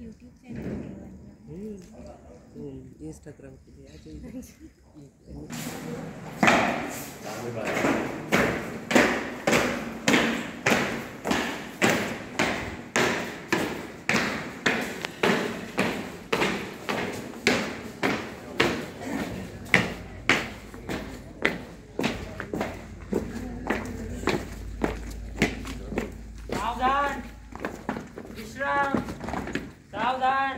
YouTube channel Instagram के लिए आ जाइए। सावधान, विश्राम, सावधान।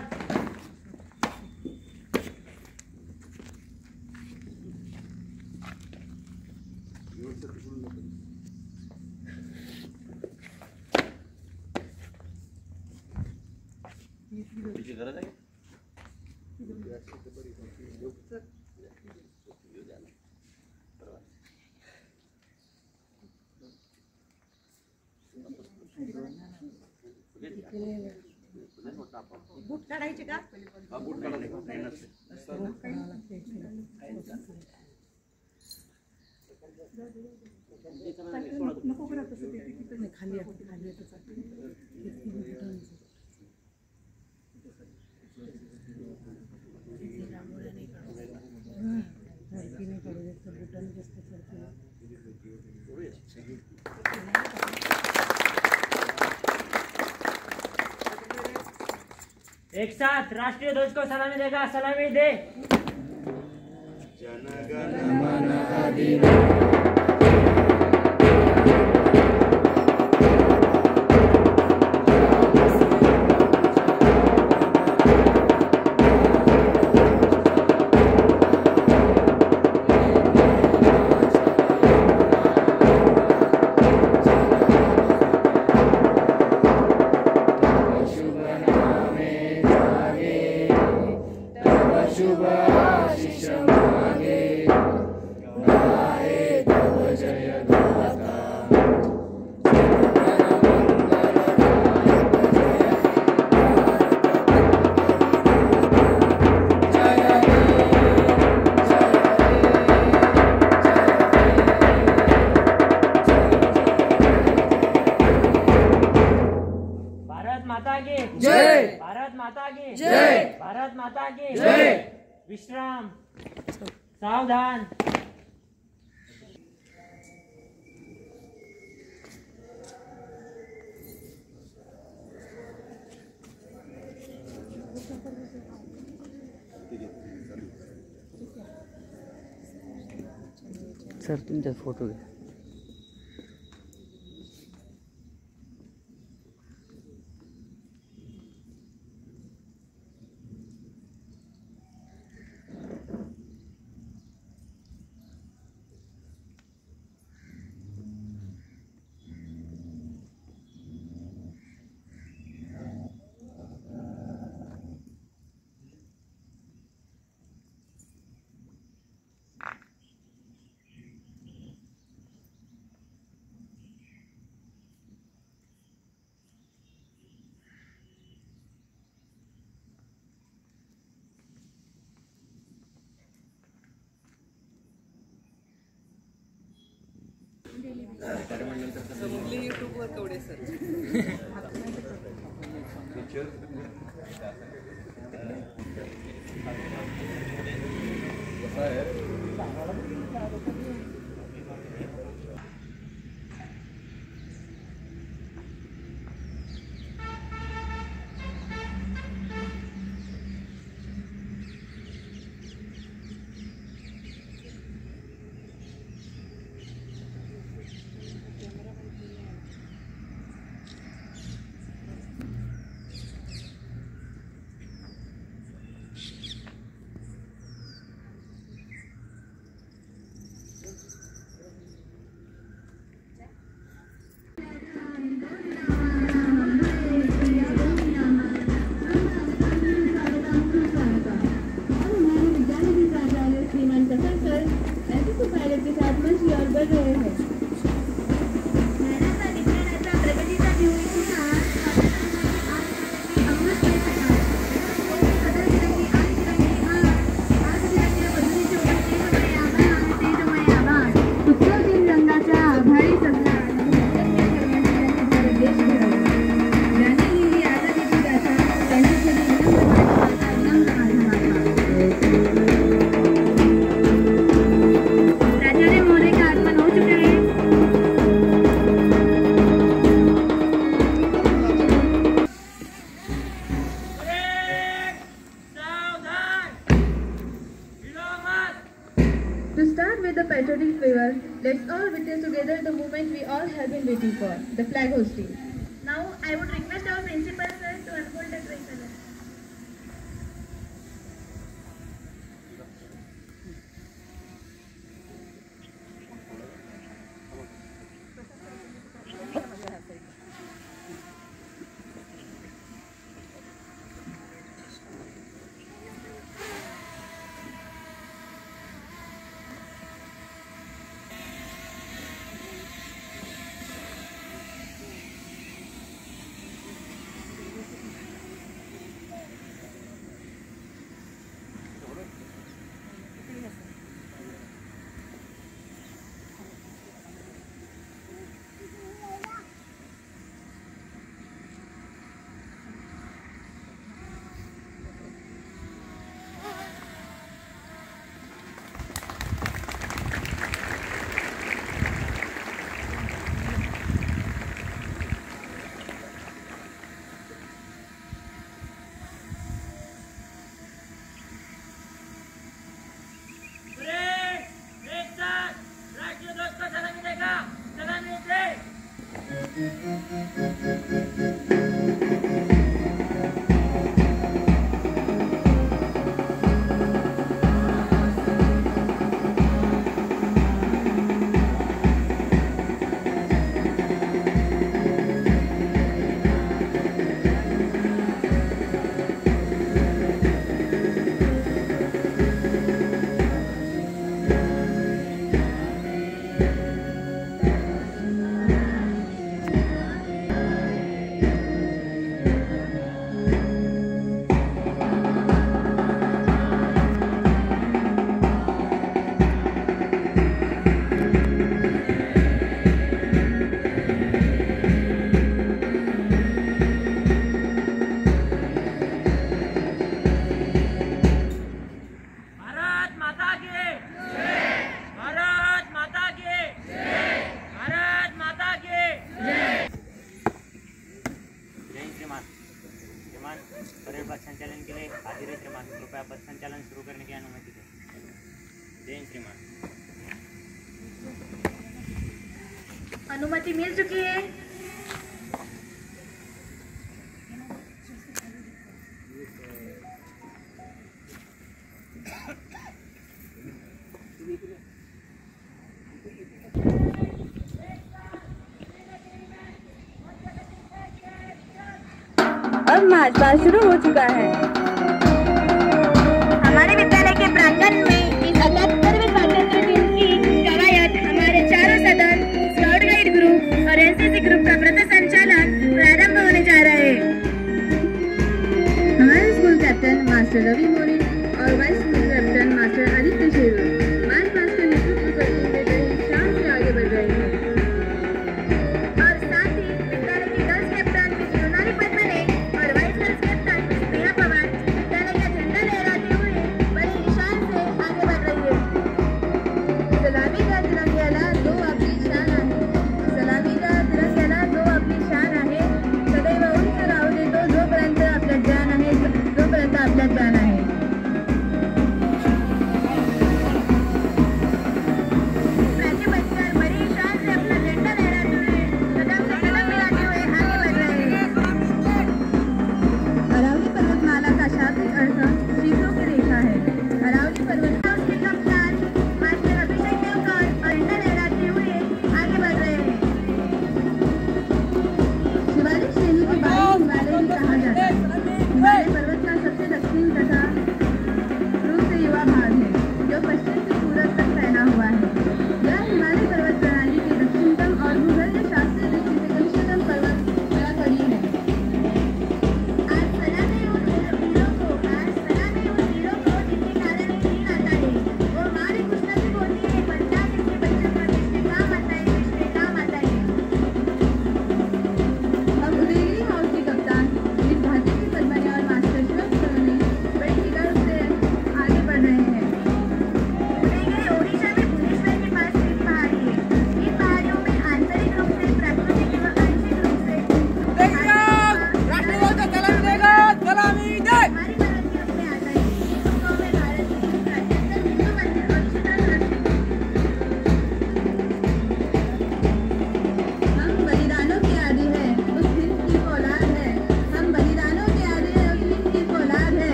बूट काढायचे का? नको करा तसं, ते तिथं खाली एक साथ राष्ट्रीय ध्वज को सलामी देगा, सलामी दे। जन गण मन अधिनायक शुभ आशीष मागे गाए तव जय गाथा भारत माता की जय। भारत माता की जय। भारत माता की जय। विश्राम, सावधान। सर तुमचा फोटो घ्या. YouTube were Kawade sir Festival, let's all witness together the moment we all have been waiting for, the flag hosting. Now, I would request our principal sir to unfold the curriculum. Parade पथ संचालन के लिए हाजिर है श्रीमान। कृपया पथ संचालन शुरू करने की अनुमति दें। जय हिंद श्रीमान। अनुमति मिल चुकी है। अब महाजपाल शुरू हो चुका है। हमारे विद्यालय के प्रांगण में इस 78वें स्वातंत्र दिन की कवायद हमारे चारों सदन, स्काउट गाइड ग्रुप और एनसीसी ग्रुप का प्रति संचालन प्रारंभ होने जा रहा है। हमारे स्कूल कैप्टन मास्टर रवि मोरी और vice school captain master Aditya Sheru march past का नेतृत्व करते हुए बड़ी शान से आगे बढ़ रहे हैं। और साथ ही विद्यालय की गर्ल्स कैप्टन मिस सोनाली पद्मने और vice girls captain miss Neha Pawar विद्यालय का झंडा लहराते हुए बड़ी शान से आगे बढ़ रही है। सलामी का तिरंग्याला दो आपली शान आहे। सलामी का तिरंग्याला दो आपली शान आहे। सदैव उंच राहू दे तो जोपर्यंत आपल्यात जान आहे, जोपर्यंत आपल्यात जान आहे। राज्य बचकर बड़ी शान से अपना झंडा लहराते हुए कदम से कदम मिलाते हुए आगे बढ़ रहे हैं। अरावली पर्वतमाला का शाब्दिक अर्थ शीशों की रेखा है। अरावली पर्वत उसके कप्तान मास्टर अभिषेक देवकर और झंडा लहराते हुए आगे बढ़ रहे हैं। शिवालिक श्रेणी के बारे हिमालय भी कहा जाता है। हिमालय पर्वत का सबसे दक्षिण तथा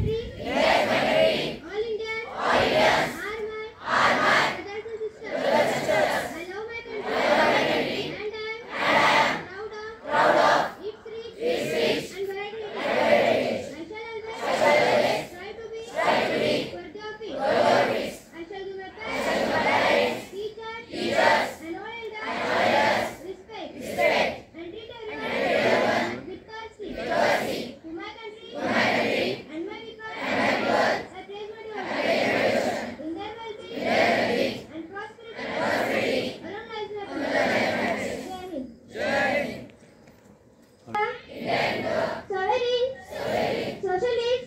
country. All Indians. Are my brothers and sisters. I love my country. And I am proud of its rich and varied heritage. I shall always try to be worthy of it. I shall give my parents, teachers, and all elders respect and treat everyone with courtesy. To my country and my people, I praise my devotion. In their well-being and prosperity, alone lies my happiness. Jai Hind. Sovereign, socialist,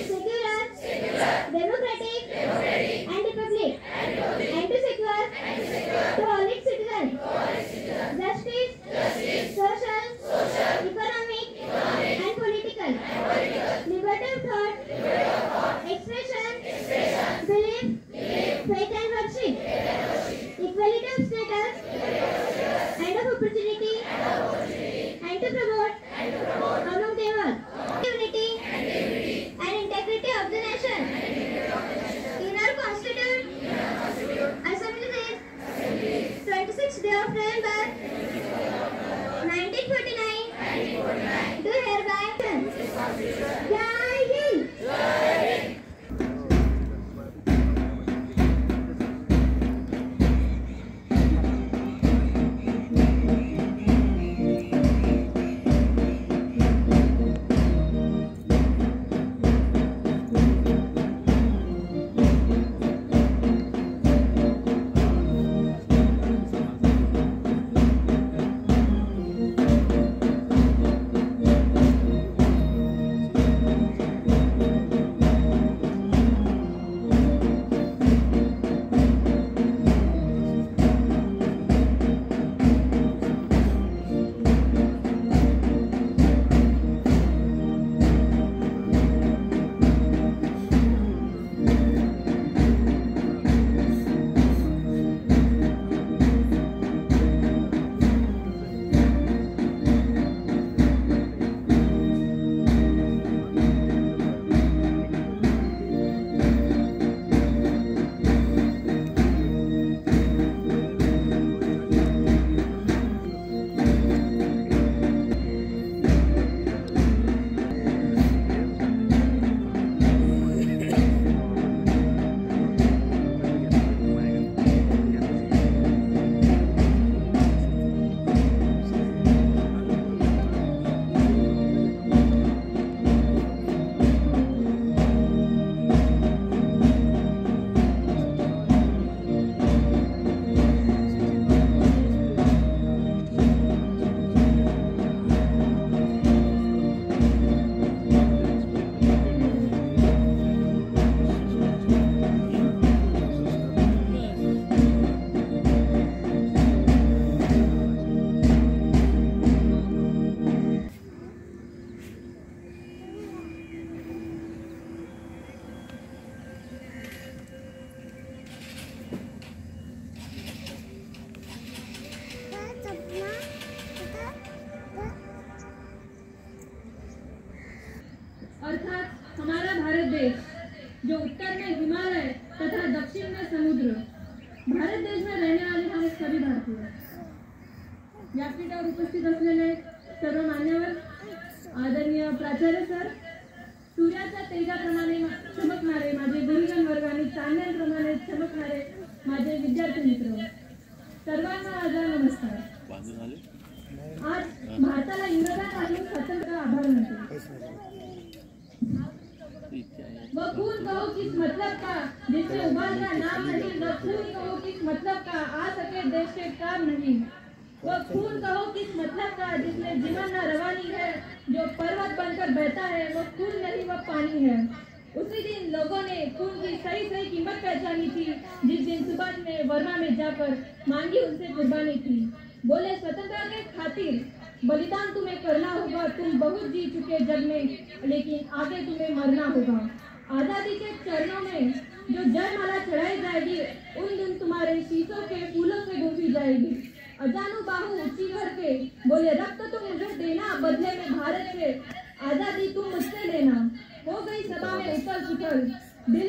secular, democratic, and republic, and to secure to all its citizens justice, social, economic, and political, liberty of thought, expression, belief, faith and worship, equality of status and of opportunity, and to promote among them all unity and integrity of the nation. In our Constitution, Assembly says 26th day of November 1949 do hereby Jai Hind. अर्थात हमारा भारत देश जो उत्तर में हिमालय तथा दक्षिण में समुद्र, भारत देश में रहने वाले हमारे सभी भारतीय व्यासपीठावर उपस्थित असलेले सर्व मान्यवर, आदरणीय प्राचार्य सर, सूर्याच्या तेजाप्रमाणे चमकणारे माझे गुरुजन वर्ग आणि चांदण्याप्रमाणे चमकणारे माझे विद्यार्थी मित्र, सर्वांना माझा नमस्कार. आज भारताला इंग्रजांपासून स्वतंत्र आभार म्हणतो. वो खून कहो किस मतलब का जिससे उबाल का नाम नहीं, वो खून कहो किस मतलब का आ सके देश के काम नहीं, वो खून कहो किस मतलब का जिसमें जीवन न रवानी है, जो पर्वत बनकर बहता है, वो खून नहीं वो पानी है. उसी दिन लोगों ने खून की सही सही कीमत पहचानी थी, जिस दिन सुभाष ने वर्मा में जाकर मांगी उनसे कुर्बानी थी. बोले स्वतंत्रता के खातिर बलिदान तुम्हें करना होगा, तुम बहुत जी चुके जग में, लेकिन आगे तुम्हें मरना होगा. आजादी के चरणों में जो जयमाला चढ़ाई जाएगी, उन दिन तुम्हारे शीशों के फूलों से गूंजी जाएगी. अजानू बाहू ऊंची करके बोले रक्त तुम मुझे देना, बदले में भारत से आजादी तुम मुझसे लेना. हो गई ही सभा में उथल पुथल दिल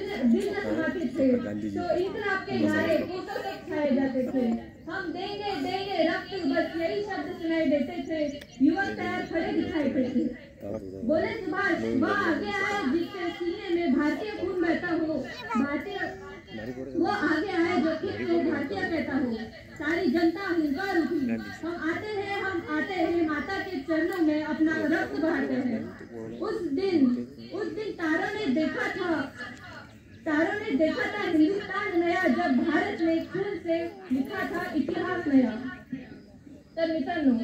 न समाते थे, तो इनकलाब के नारे कोसों तक छाए जाते थे। हम देंगे देंगे रक्त, बस यही शब्द सुनाई देते थे। युवक तैयार खड़े दिखाई देते थे। बोले सुभाष वह आगे आए जिसके सीने में भारतीय खून बहता हो, वो आगे आए जो खुद को भारतीय कहता हो। सारी जनता हुंकार उठी, हम आते हैं माता के चरणों में अपना रक्त बहाते हैं। उस दिन तारों ने देखा था हिंदुस्तान नया, जब भारत ने खून से लिखा था इतिहास नया। तर मित्रांनो,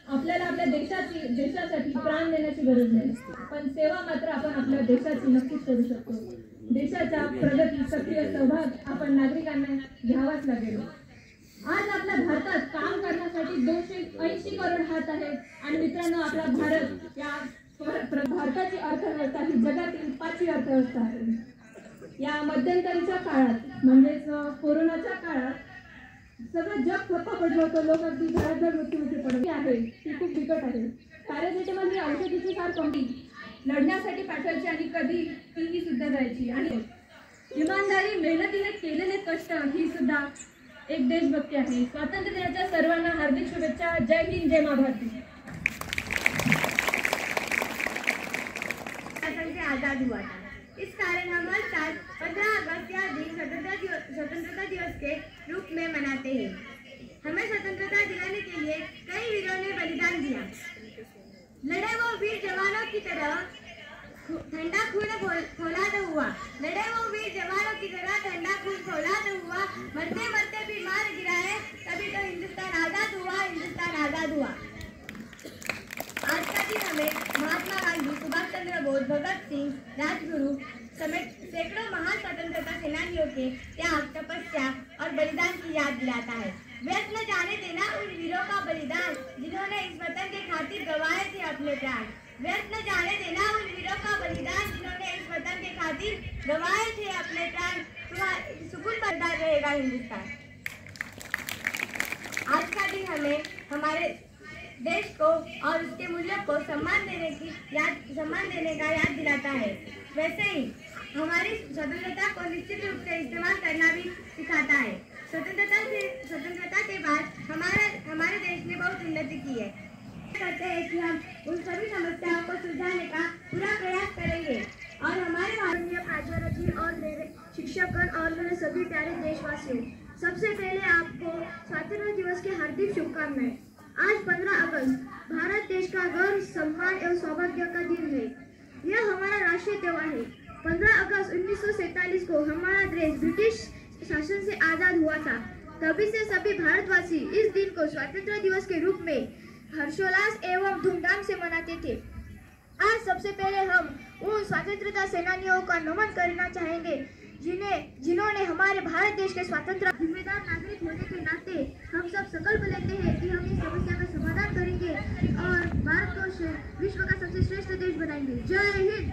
आपल्याला आपल्या देशासाठी प्राण देण्याची गरज नाही, पण सेवा मात्र आपण आपल्या देशाची नक्कीच करू शकतो। देशाच्या प्रगती सक्रिय सहभाग आपण नागरिकांना घ्यावाच लागेल। आज आपल्या भारतात काम करण्यासाठी 280 करोड हात आहेत आणि मित्रांनो, आपला भारत या भारताची अर्थव्यवस्था ही जगातील 5वी अर्थव्यवस्था आहे। या मध्यंतरीच्या काळात म्हणजेच कोरोनाच्या काळात सगळं जग ठप्प पडलं होतं। लोक अगदी घरात मृत्यूमुखी पडले आहे, ती खूप बिकट आहे। पॅरासिटामॉल ही औषधीची फार कमी लढण्यासाठी पाठवायची आणि कधी ती सुद्धा जायची। आणि इमानदारी मेहनतीने केलेले कष्ट ही सुद्धा एक देशभक्ती आहे। स्वातंत्र्य दिनाच्या सर्वांना हार्दिक शुभेच्छा। जय हिंद, जय माँ भारती। आजाद हुआ था, इस कारण हम हर साल 15 अगस्त या दिन स्वतंत्रता दिवस के रूप में मनाते हैं। हमें स्वतंत्रता दिलाने के लिए कई वीरों ने बलिदान दिया। लड़े वो वीर जवानों की तरह ठंडा खून फौलाद हुआ, लड़े वो वीर जवानों की तरह ठंडा खून फौलाद हुआ। मरते मरते भी मार गिराए, तभी तो हिंदुस्तान आजाद हुआ, हिंदुस्तान आजाद हुआ। आज का दिन हमें महात्मा गांधी, सुभाष चंद्र बोस, भगत सिंह, राजगुरु समेत सैकड़ों महान स्वतंत्रता सेनानियों के त्याग, तपस्या और बलिदान की याद दिलाता है। व्यर्थ न जाने देना उन वीरों का बलिदान जिन्होंने इस वतन के खातिर गंवाए थे अपने प्राण। व्यर्थ न जाने देना उन वीरों का बलिदान जिन्होंने इस वतन के खातिर गंवाए थे अपने प्राण। सुकून बरदार रहेगा हिंदुस्तान। आज का दिन हमें हमारे देश को और उसके मूल्यों को सम्मान देने का याद दिलाता है। वैसे ही हमारी स्वतंत्रता को निश्चित रूप से इस्तेमाल करना भी सिखाता है। स्वतंत्रता के बाद हमारे देश ने बहुत उन्नति की है। कहते हैं कि हम उन सभी समस्याओं को सुलझाने का पूरा प्रयास करेंगे और हमारे माननीय प्राचार्य जी और मेरे शिक्षकगण और मेरे सभी प्यारे देशवासियों, सबसे पहले आपको स्वतंत्रता दिवस की हार्दिक शुभकामनाएं। आज 15 अगस्त भारत देश का गर्व, सम्मान एवं सौभाग्य का दिन है। यह हमारा राष्ट्रीय त्योहार है। 15 अगस्त 1947 को हमारा देश ब्रिटिश शासन से आजाद हुआ था। तभी से सभी भारतवासी इस दिन को स्वतंत्रता दिवस के रूप में हर्षोल्लास एवं धूमधाम से मनाते थे। आज सबसे पहले हम उन स्वतंत्रता सेनानियों का नमन करना चाहेंगे जिन्होंने हमारे भारत देश के स्वतंत्र जिम्मेदार नागरिक होने के नाते हम सब संकल्प लेते हैं कि हम इस समस्या का समाधान करेंगे और भारत को विश्व का सबसे श्रेष्ठ देश बनाएंगे। जय हिंद।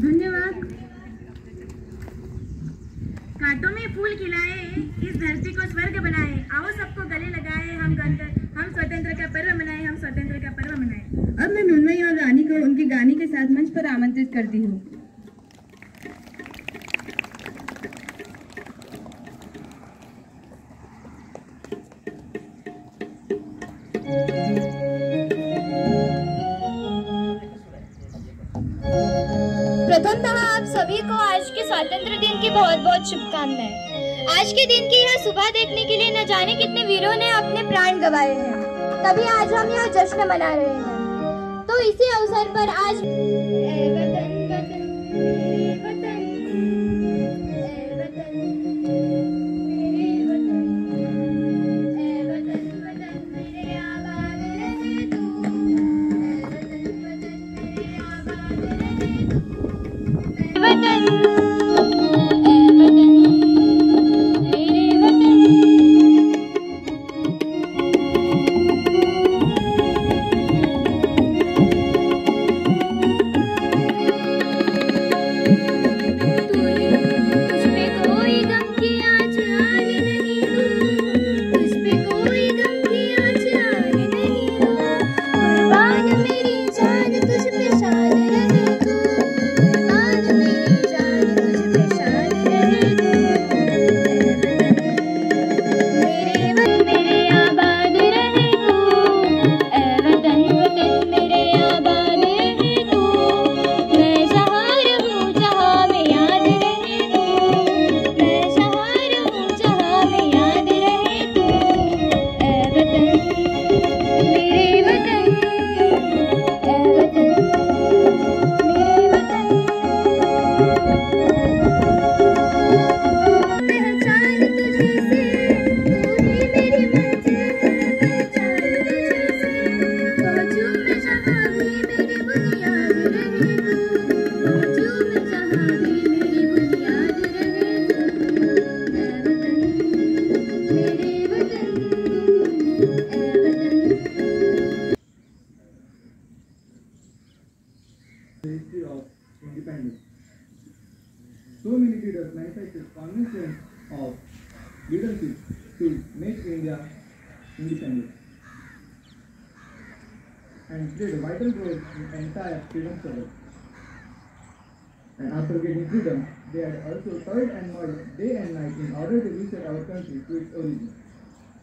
धन्यवाद। कांटों में फूल खिलाए, इस धरती को स्वर्ग बनाए, आओ सबको गले लगाए, हम स्वतंत्र का पर्व मनाए, हम स्वतंत्र का पर्व मनाए। अब मैं मुन्मयी और रानी को उनके गाने के साथ मंच पर आमंत्रित करती हूँ। प्रथमतः आप सभी को आज के स्वतंत्र दिन की बहुत बहुत शुभकामनाएं। आज के दिन की यह सुबह देखने के लिए न जाने कितने वीरों ने अपने प्राण गंवाए हैं, तभी आज हम यह जश्न मना रहे हैं। तो इसी अवसर पर आज मेरे वतन ऐ वतन मेरे वतन पहचान तुझे से तू ही मेरी मंजिल पहचान तुझे से पहुंचूं मैं जहाँ भी मेरी बुनियाद रहे तू पहुंचूं मैं जहाँ भी मेरी बुनियाद रहे तू ऐ वतन मेरे वतन ऐ वतन history of independence. So many leaders manifested conviction of leadership to make India independent and played a vital role in the entire freedom struggle. And after getting freedom, they had also toiled and moiled day and night in order to reset our country to its origin.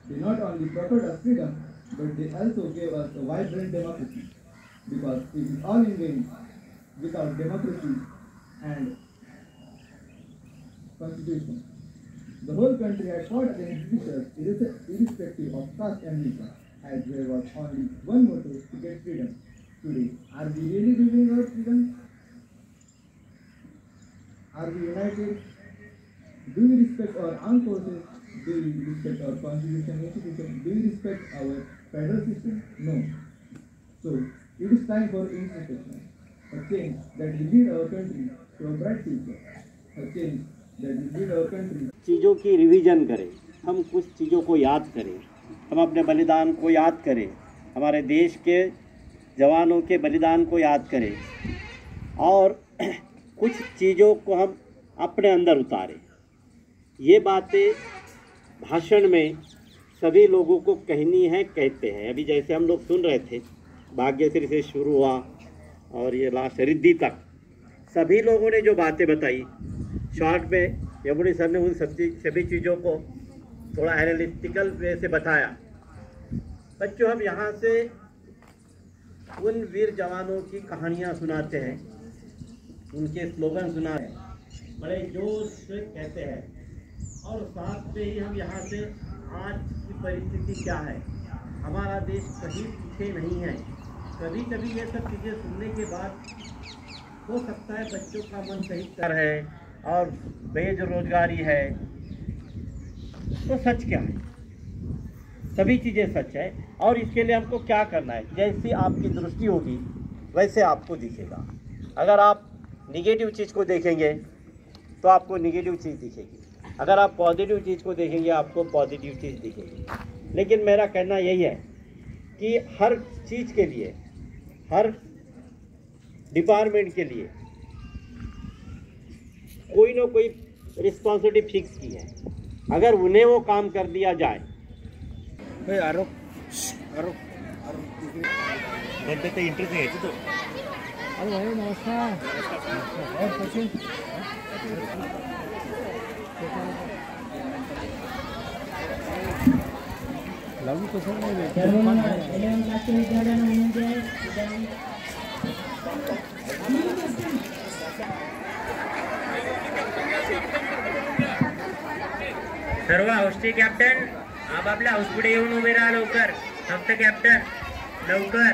They not only proffered us freedom, but they also gave us a vibrant democracy. Because it is all in vain without democracy and constitution. The whole country had fought against Britishers irrespective of caste and religion, as there was only one motive to get freedom. Today, are we really living our freedom? Are we united? Do we respect our armed forces? Do we respect our constitution institution? Do we respect our federal system? No. So, it is time for introspection. A change that will lead our country to a bright future. A change that will lead our country. चीज़ों की revision करें, हम कुछ चीज़ों को याद करें, हम अपने बलिदान को याद करें, हमारे देश के जवानों के बलिदान को याद करें और कुछ चीज़ों को हम अपने अंदर उतारें। ये बातें भाषण में सभी लोगों को कहनी है, कहते हैं। अभी जैसे हम लोग सुन रहे थे, भाग्यश्री से शुरू हुआ और ये लास्ट रिद्धि तक, सभी लोगों ने जो बातें बताई, शॉर्ट में यमुनी सर ने उन सभी चीज़ों को थोड़ा एनालिटिकल वे से बताया। बच्चों, हम यहाँ से उन वीर जवानों की कहानियाँ सुनाते हैं, उनके स्लोगन सुनाते हैं, बड़े जोश से कहते हैं, और साथ में ही हम यहाँ से आज की परिस्थिति क्या है, हमारा देश कहीं पीछे नहीं है। कभी कभी ये सब चीज़ें सुनने के बाद हो सकता है बच्चों का मन सही कर है और बेरोजगारी है, तो सच क्या है? सभी चीज़ें सच है। और इसके लिए हमको क्या करना है? जैसी आपकी दृष्टि होगी वैसे आपको दिखेगा। अगर आप निगेटिव चीज़ को देखेंगे तो आपको निगेटिव चीज़ दिखेगी, अगर आप पॉजिटिव चीज़ को देखेंगे आपको पॉजिटिव चीज़ दिखेगी। लेकिन मेरा कहना यही है कि हर चीज़ के लिए, हर डिपार्टमेंट के लिए कोई ना कोई रिस्पॉन्सिबिलिटी फिक्स की है। अगर उन्हें वो काम कर दिया जाए, इंटरेस्ट घ्यायचं तो अरे भाई नमस्कार। और कैसे? लागू कसं सर्व हाऊसचे कॅप्टन आपापल्या हाऊस पुढे येऊन उभे राहा लवकर. फक्त कॅप्टन लवकर.